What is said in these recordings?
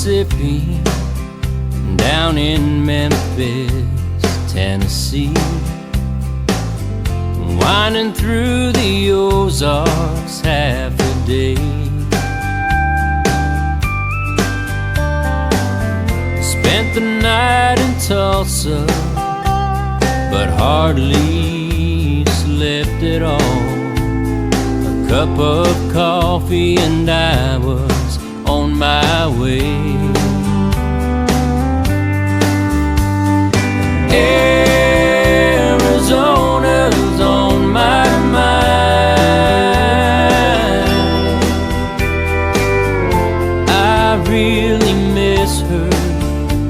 Mississippi, down in Memphis, Tennessee, winding through the Ozarks half a day. Spent the night in Tulsa, but hardly slept at all. A cup of coffee and I was on my way. Arizona's on my mind. I really miss her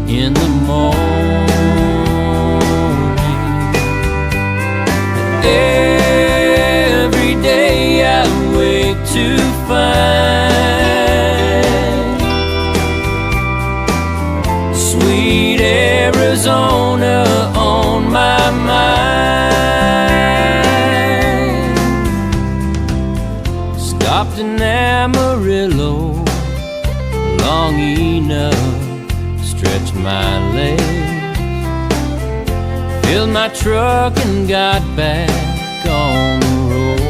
in the morning. Every day I wake to find sweet Arizona on my mind. Stopped in Amarillo long enough, stretched my legs, filled my truck and got back on the road.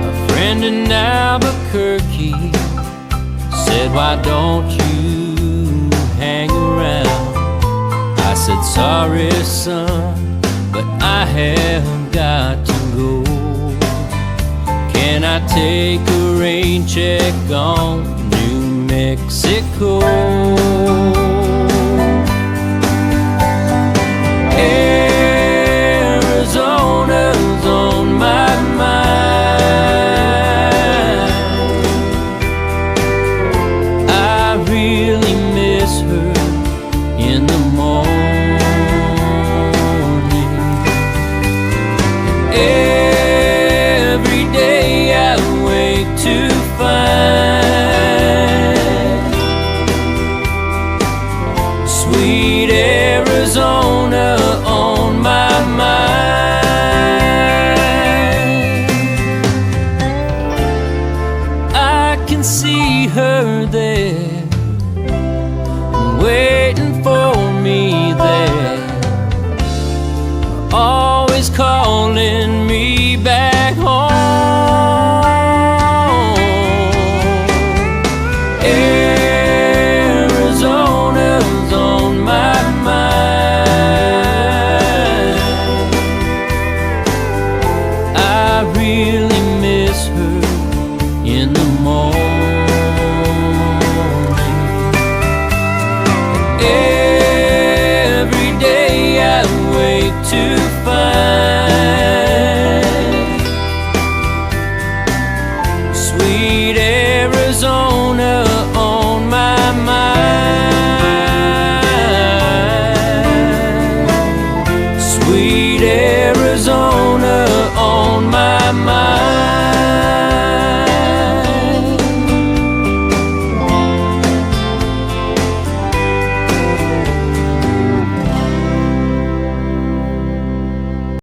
A friend in Albuquerque said, "Why don't you hang around?" I said, "Sorry, son, but I have got to go. Can I take a rain check on New Mexico?" Arizona's on my mind. I really miss her in the morning. Every day I wake to find sweet Arizona on my mind. I can see her there, waiting for me there, always calling me back home. Arizona's on my mind. I really miss her in the morning. Every day I wake to find sweet Arizona